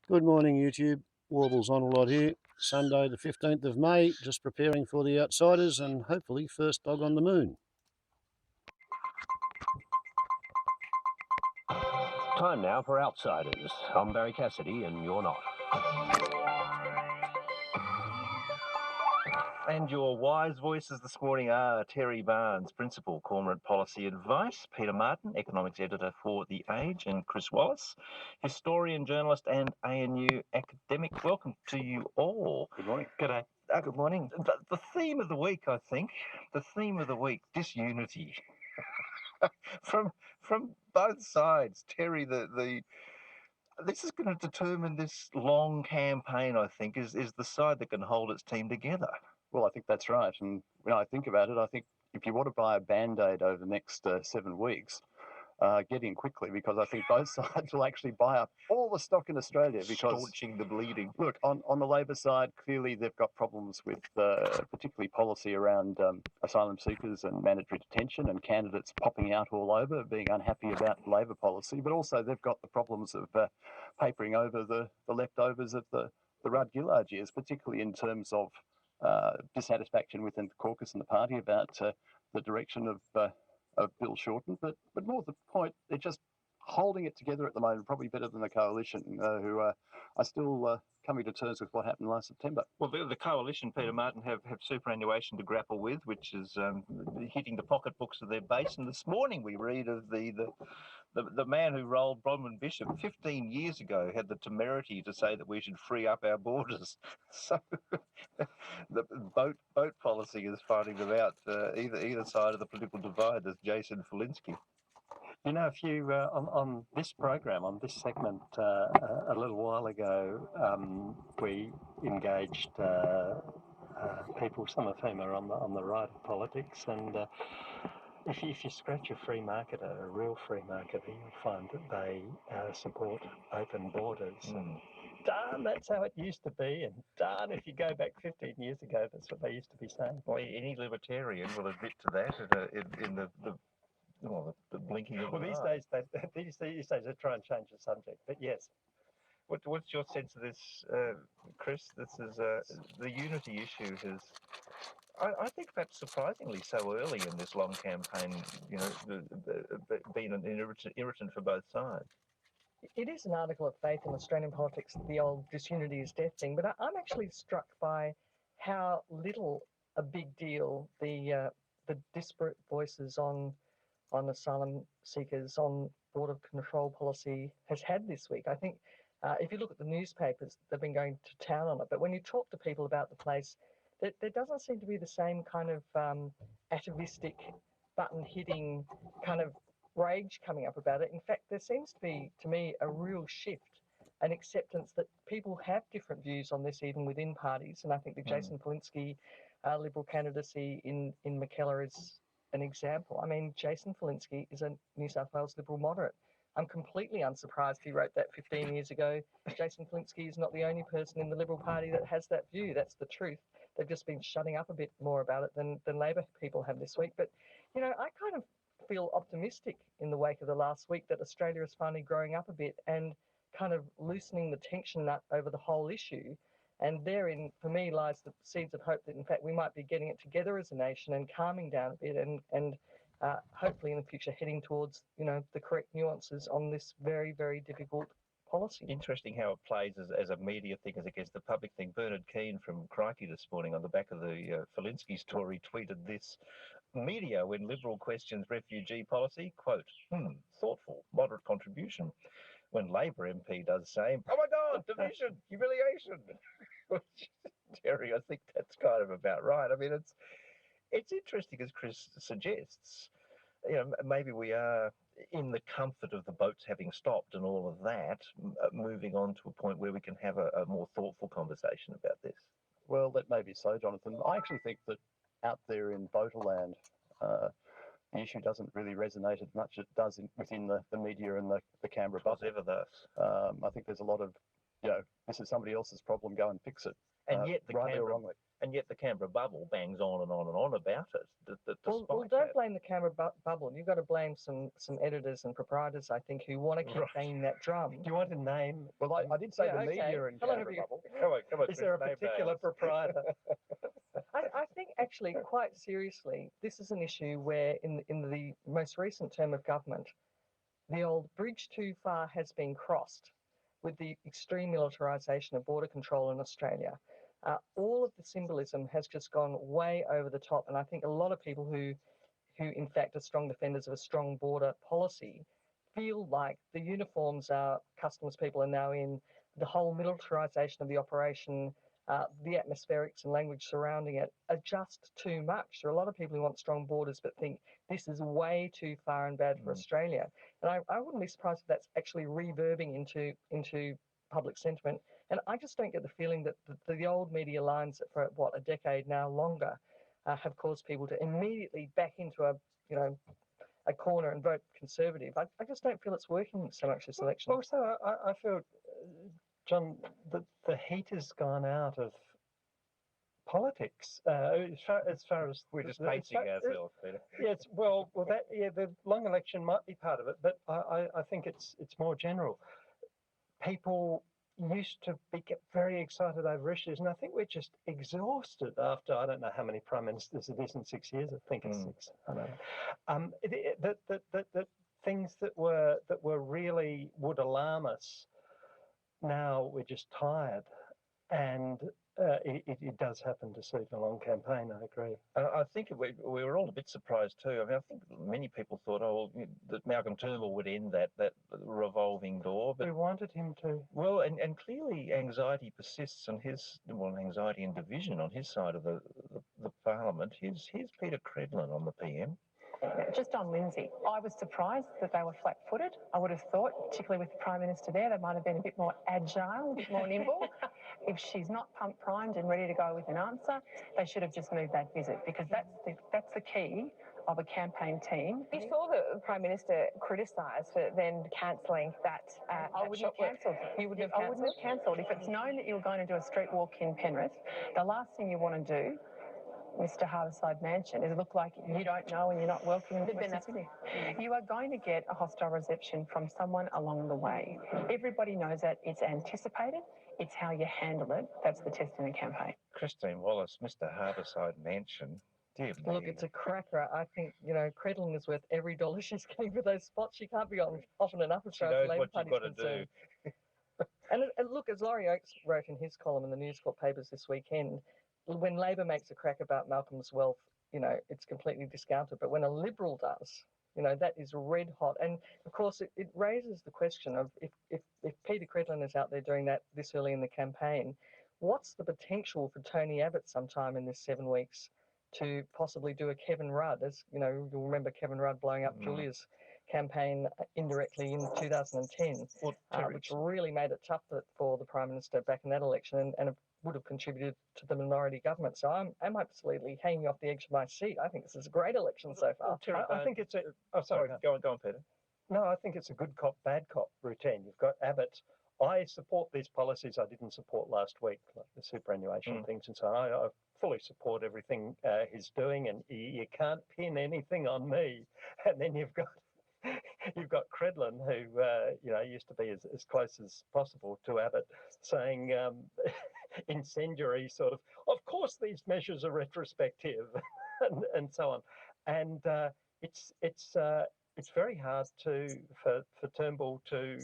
Good morning, YouTube. Warbles on a lot here. Sunday, the 15th of May, just preparing for the outsiders and hopefully first dog on the moon. Time now for Outsiders. I'm Barry Cassidy, and you're not. And your wise voices this morning are Terry Barnes, Principal, Cormorant Policy Advice, Peter Martin, Economics Editor for The Age, and Chris Wallace, Historian, Journalist and ANU Academic. Welcome to you all. Good morning. G'day. Good morning. The theme of the week, I think, disunity. from both sides. Terry, this is going to determine this long campaign, I think, is the side that can hold its team together. Well, I think that's right. And when I think about it, I think if you want to buy a Band-Aid over the next 7 weeks, get in quickly, because I think both sides will actually buy up all the stock in Australia. Because staunching the bleeding. Look, on the Labor side, clearly they've got problems with particularly policy around asylum seekers and mandatory detention, and candidates popping out all over, being unhappy about Labor policy. But also they've got the problems of papering over the leftovers of the Rudd-Gillard years, particularly in terms of dissatisfaction within the caucus and the party about the direction of Bill Shorten. But more to the point, they're just holding it together at the moment, probably better than the coalition, who are still coming to terms with what happened last September. Well, the coalition, Peter Martin, have superannuation to grapple with, which is hitting the pocketbooks of their base. And this morning we read of the man who rolled Bronwyn Bishop 15 years ago had the temerity to say that we should free up our borders. So the boat policy is fighting them out either side of the political divide. There's Jason Falinski. You know, if you on this program, on this segment, a little while ago, we engaged people, some of whom are on the right of politics, and if you scratch a free marketer, a real free marketer, you'll find that they support open borders. And darn, that's how it used to be, and darn, if you go back 15 years ago, that's what they used to be saying. Well, any libertarian will admit to that in the blinking of an eye. These days they try and change the subject, but yes. What's your sense of this, Chris? This is the unity issue has, I think, perhaps surprisingly so early in this long campaign, you know, been an irritant for both sides. It is an article of faith in Australian politics, the old disunity is death thing, but I'm actually struck by how little a big deal the disparate voices on asylum seekers, on border control policy has had this week. I think if you look at the newspapers, they've been going to town on it, but when you talk to people about the place, there doesn't seem to be the same kind of atavistic, button-hitting kind of rage coming up about it. In fact, there seems to be, to me, a real shift, an acceptance that people have different views on this even within parties. And I think the Jason Falinski Liberal candidacy in Mackellar is an example. I mean, Jason Falinski is a New South Wales Liberal moderate. I'm completely unsurprised he wrote that 15 years ago. Jason Falinski is not the only person in the Liberal Party that has that view. That's the truth. They've just been shutting up a bit more about it than Labor people have this week. But, you know, I kind of feel optimistic in the wake of the last week that Australia is finally growing up a bit and kind of loosening the tension nut over the whole issue. And therein, for me, lies the seeds of hope that, in fact, we might be getting it together as a nation and calming down a bit and hopefully in the future heading towards, you know, the correct nuances on this very, very difficult policy. Interesting how it plays as a media thing as against the public thing. Bernard Keane from Crikey this morning on the back of the Falinski story tweeted this: media, when Liberal questions refugee policy, quote, thoughtful, moderate contribution. When Labor MP does the same, oh my God, division, humiliation. Terry, I think that's kind of about right. I mean, it's interesting, as Chris suggests. You know, maybe we are, in the comfort of the boats having stopped and all of that, moving on to a point where we can have a more thoughtful conversation about this. Well, that may be so, Jonathan. I actually think that out there in Boaterland, the issue doesn't really resonate as much as it does within the media and the Canberra bubble. Ever thus. I think there's a lot of this is somebody else's problem, go and fix it. And yet rightly or wrongly. And yet the Canberra bubble bangs on and on and on about it. Well, don't that. blame the Canberra bubble. You've got to blame some editors and proprietors, I think, who want to keep banging that drum. Do you want to name? Well, I did say the media in Canberra bubble. Come on, Is there a particular proprietor? I think actually, quite seriously, this is an issue where in the most recent term of government, the old bridge too far has been crossed with the extreme militarisation of border control in Australia. All of the symbolism has just gone way over the top, and I think a lot of people who in fact are strong defenders of a strong border policy feel like the uniforms our customs people are now in, the whole militarisation of the operation, the atmospherics and language surrounding it are just too much. There are a lot of people who want strong borders but think this is way too far and bad for Australia. And I wouldn't be surprised if that's actually reverbing into public sentiment. And I just don't get the feeling that the old media lines that for, a decade now longer have caused people to immediately back into a corner and vote Conservative. I just don't feel it's working so much this election. Also, I feel, John, that the heat has gone out of politics as far as we're just pacing ourselves, Peter. Yes, well, the long election might be part of it, but I think it's more general. People used to get very excited over issues, and I think we're just exhausted after I don't know how many prime ministers it is in 6 years. I think it's 6. I don't know. That things that were really would alarm us. Now we're just tired, and it does happen to suit a long campaign. I agree. I think we were all a bit surprised too. I mean, I think many people thought, that Malcolm Turnbull would end that revolving door. But we wanted him to. Well, and clearly anxiety persists on anxiety and division on his side of the Parliament. Here's Peter Credlin on the PM. Just on Lindsay, I was surprised that they were flat-footed. I would have thought, particularly with the Prime Minister there, they might have been a bit more agile, a bit more nimble. If she's not primed and ready to go with an answer, they should have just moved that visit, because that's the key of a campaign team. You saw the Prime Minister criticised for then cancelling that. I wouldn't have cancelled it. You wouldn't have I wouldn't have cancelled. If it's known that you're going to do a street walk in Penrith, the last thing you want to do, Mr. Harborside Mansion, is look like you don't know and you're not welcome in Western Sydney. You are going to get a hostile reception from someone along the way. Everybody knows that. It's anticipated. It's how you handle it. That's the test in a campaign. Christine Wallace, Mr. Harborside Mansion. Dear me. Look, it's a cracker. I think, Credlin is worth every dollar she's getting for those spots. She can't be on often enough as far as the Labor Party's concerned. And look, as Laurie Oakes wrote in his column in the News Corp papers this weekend, when Labor makes a crack about Malcolm's wealth, it's completely discounted. But when a Liberal does, that is red hot. And of course, it raises the question of if Peter Credlin is out there doing that this early in the campaign, what's the potential for Tony Abbott sometime in this 7 weeks to possibly do a Kevin Rudd? As you'll remember Kevin Rudd blowing up Julia's campaign indirectly in 2010, which really made it tough for the Prime Minister back in that election, and would have contributed to the minority government. So I'm absolutely hanging off the edge of my seat. I think this is a great election so far. I think it's sorry, go on, Peter. No, I think it's a good cop, bad cop routine. You've got Abbott. I support these policies I didn't support last week, like the superannuation things and so on. I fully support everything he's doing, and you can't pin anything on me. And then you've got Credlin, who used to be as close as possible to Abbott, saying incendiary sort of course these measures are retrospective, and so on. And it's very hard for Turnbull to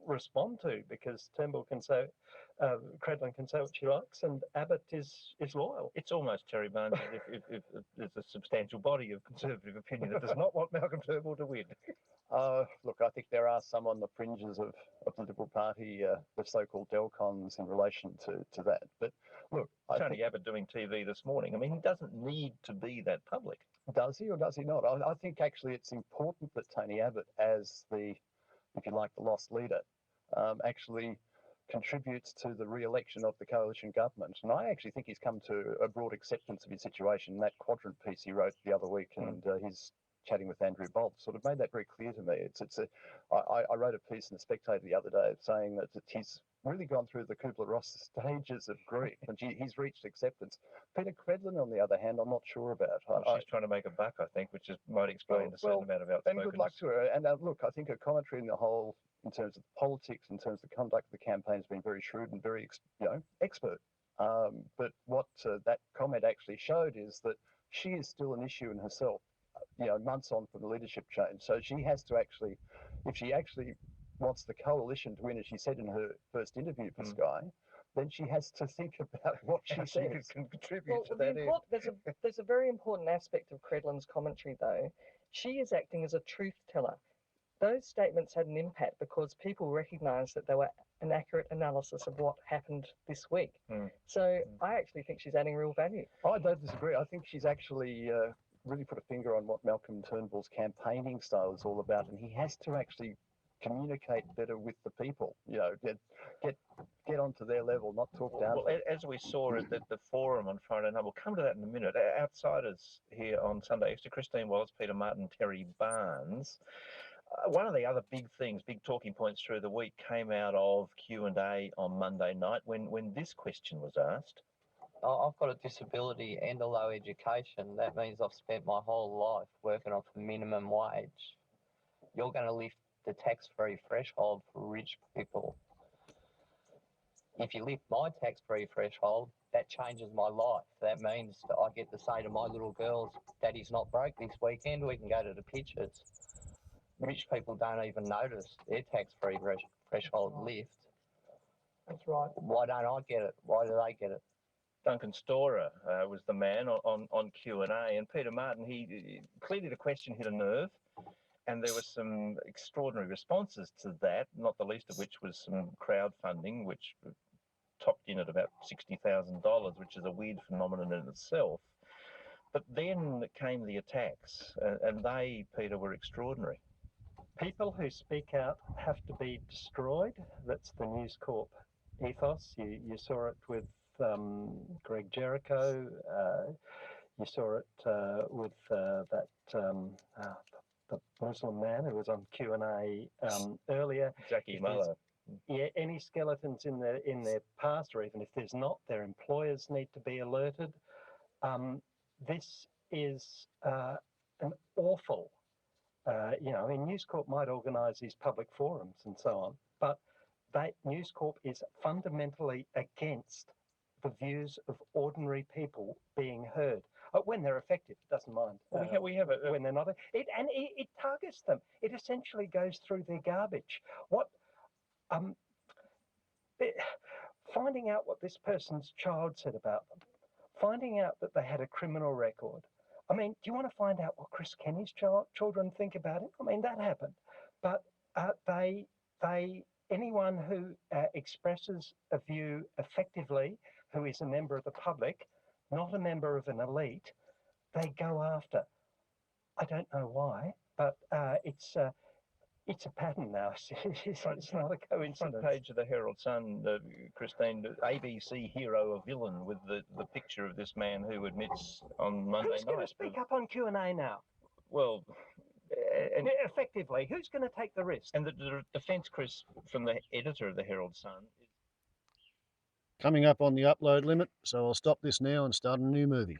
respond to, because Turnbull can say, Credlin can say what she likes, and Abbott is loyal. It's almost Terry Barnes if there's a substantial body of Conservative opinion that does not want Malcolm Turnbull to win. Look, I think there are some on the fringes of the Liberal Party, the so-called Delcons, in relation to that. But look, Tony Abbott doing TV this morning. I mean, he doesn't need to be that public. Does he or does he not? I think actually it's important that Tony Abbott, as the, if you like, the lost leader, actually contributes to the re-election of the coalition government. And I actually think he's come to a broad acceptance of his situation. That quadrant piece he wrote the other week, and his chatting with Andrew Bolt sort of made that very clear to me. I wrote a piece in the Spectator the other day saying that really gone through the Kubler-Ross stages of grief, and he's reached acceptance. Peter Credlin, on the other hand, I'm not sure about. Well, she's trying to make a buck, I think, which might explain a certain amount of outspokenness. And good luck to her. And look, I think her commentary in the whole, in terms of politics, in terms of the conduct of the campaign, has been very shrewd and very, expert. But what that comment actually showed is that she is still an issue in herself, months on from the leadership change. So she has to actually, if she actually wants the coalition to win, as she said in her first interview for Sky, then she has to think about what she says. Can contribute to that. There's a very important aspect of Credlin's commentary, though. She is acting as a truth teller. Those statements had an impact because people recognised that they were an accurate analysis of what happened this week. So I actually think she's adding real value. I don't disagree. I think she's actually really put a finger on what Malcolm Turnbull's campaigning style is all about, and he has to actually communicate better with the people. Get onto their level, not talk down. Well, as we saw at the forum on Friday night, we'll come to that in a minute. Outsiders here on Sunday Extra: Christine Wallace, Peter Martin, Terry Barnes. One of the other big talking points through the week came out of Q&A on Monday night when this question was asked. I've got a disability and a low education. That means I've spent my whole life working off the minimum wage. You're going to lift the tax-free threshold for rich people. If you lift my tax-free threshold, that changes my life. That means that I get to say to my little girls, Daddy's not broke this weekend, we can go to the pictures. Rich people don't even notice their tax-free threshold lift. That's right. Why don't I get it? Why do they get it? Duncan Storer was the man on Q&A, and Peter Martin, he clearly the question hit a nerve, and there were some extraordinary responses to that, not the least of which was some crowdfunding, which topped in at about $60,000, which is a weird phenomenon in itself. But then came the attacks, and they, Peter, were extraordinary. People who speak out have to be destroyed. That's the News Corp ethos. You saw it with Greg Jericho. You saw it with the Muslim man who was on Q&A earlier. Jackie Muller. Yeah, any skeletons in their past, or even if there's not, their employers need to be alerted. This is an awful. News Corp might organise these public forums and so on, but News Corp is fundamentally against the views of ordinary people being heard. When they're effective, it doesn't mind. We have it when they're not. It targets them. It essentially goes through their garbage. Finding out what this person's child said about them, finding out that they had a criminal record. I mean, do you want to find out what Chris Kenny's children think about him? I mean, that happened. But anyone who expresses a view effectively, who is a member of the public, not a member of an elite, they go after. I don't know why, but it's a pattern now. It's not a coincidence. Front page of the Herald Sun, Christine, ABC hero, a villain, with the picture of this man who admits on Monday night. Who's going to speak up on Q&A now? Well, effectively, who's going to take the risk? And the defence, Chris, from the editor of the Herald Sun. Coming up on the upload limit, so I'll stop this now and start a new movie.